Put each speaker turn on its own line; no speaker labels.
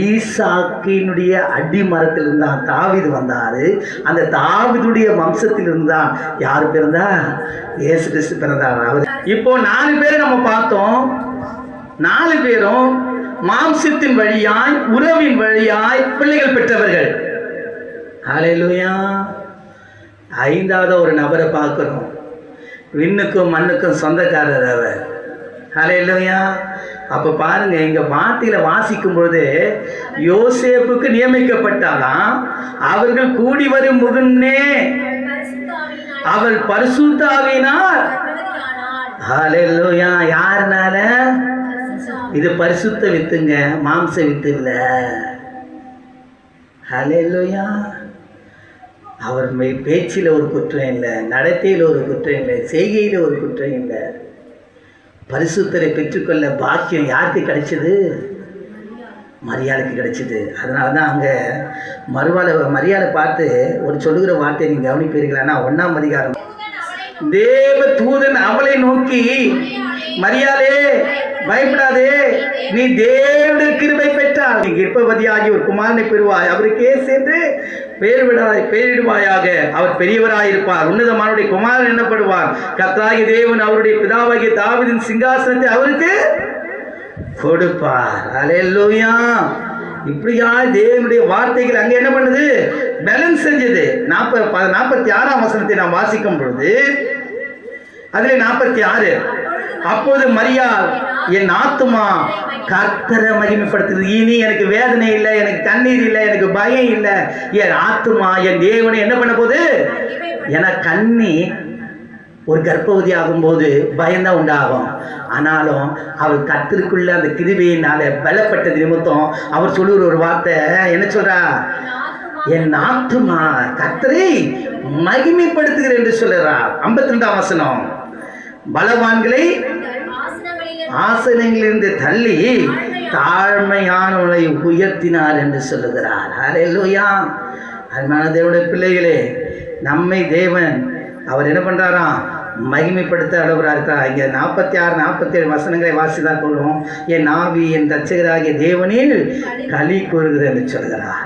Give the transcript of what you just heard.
ஈசாக்கினுடைய அடிமரத்தில் இருந்தான் தாவீது வந்தாரு. அந்த தாவீதுடைய வம்சத்தில் இருந்தான் யார் பிறந்தா? இயேசு கிறிஸ்து பிறந்தார். அவர் இப்போ 4 பேரை நம்ம பார்த்தோம். 4 பேரும் மாம்சத்தின் வழியாய் உறவின் வழியாய் பிள்ளைகள் பெற்றவர்கள். ஹல்லேலூயா. 5வது ஒரு நபரை பார்க்கிறோம். விண்ணுக்கும் மண்ணுக்கும் சொந்தக்காரர் அவர். ஹல்லேலூயா. அப்போ பாருங்க, இங்க வார்த்தையில வாசிக்கும் பொழுது யோசேப்புக்கு நியமிக்கப்பட்டாலாம் அவர்கள் கூடி வரும் முன்னே அவள் பரிசுத்த ஆவியினால். ஹல்லேலூயா. யாருனால? இது பரிசுத்த வித்துங்க, மாம்ச வித்து இல்ல. ஹல்லேலூயா. அவர் பேச்சில் ஒரு குற்றம் இல்லை, நடத்தையில் ஒரு குற்றம் இல்லை, செய்கையில் ஒரு குற்றம் இல்லை. பரிசுத்தரை பெற்றுக்கொள்ள பாக்கியம் யாருக்கு கிடைச்சது? மரியாளுக்கு கிடைச்சது. அதனால தான் அங்கே மரியாதை பார்த்து ஒரு சொல்லுகிற வார்த்தையை நீங்கள் கவனிப்பீர்களானா 1ஆம் அதிகாரம், தேவ தூதன் அவளை நோக்கி, மரியாளே பயப்படாதே, நீ தேவனுடைய கிருபை பெற்றால் நீ கர்ப்பவதியாகி ஒரு குமாரனை பெறுவாய், அவருக்கே சென்று பெயரிடுவாயாக. அவர் பெரியவராயிருப்பார், உன்னதமானுடைய குமாரன் எனப்படுவார். கர்த்தராகிய தேவன் அவருடைய பிதாவாகிய தாவீதின் சிங்காசனத்தை அவருக்கு கொடுப்பார். அல்லேலூயா. இப்படியா தேவனுடைய வார்த்தைகள் அங்கே என்ன பண்ணுது? பேலன்ஸ் செஞ்சது. 46ஆம் வசனத்தை நாம் வாசிக்கும் பொழுது அதில் 46, அப்போது மரியாள், என் ஆத்துமா கர்த்தரை மகிமைப்படுத்துது. இனி எனக்கு வேதனை இல்லை, எனக்கு கண்ணீர் இல்லை, எனக்கு பயம் இல்லை. என் ஆத்துமா என் தேவனை என்ன பண்ண போது? என கண்ணி ஒரு கர்ப்பவதி ஆகும்போது பயம்தான் உண்டாகும். ஆனாலும் அவள் கர்த்தருக்குள்ள அந்த கிருபையினால பலப்பட்டது நிமித்தம் அவர் சொல்லுகிற ஒரு வார்த்தை என்ன சொல்றா? என் ஆத்துமா கர்த்தரை மகிமைப்படுத்துகிறேன் என்று சொல்லுறார். 52ஆம் வசனம், பலவான்களை ஆசனங்களிலிருந்து தள்ளி தாழ்மையானவளை உயர்த்தினார் என்று சொல்லுகிறார். ஹல்லேலூயா. அருமையான தேவனுடைய பிள்ளைகளே, நம்மை தேவன் அவர் என்ன பண்றாராம்? மகிமைப்படுத்த அளவராக இருக்கிறார். இங்கே 46, 47 வசனங்களை வாசிதான் கொள்வோம். என் ஆவி என் ரட்சகராகிய தேவனில் களி கூறுகிறது என்று சொல்கிறார்.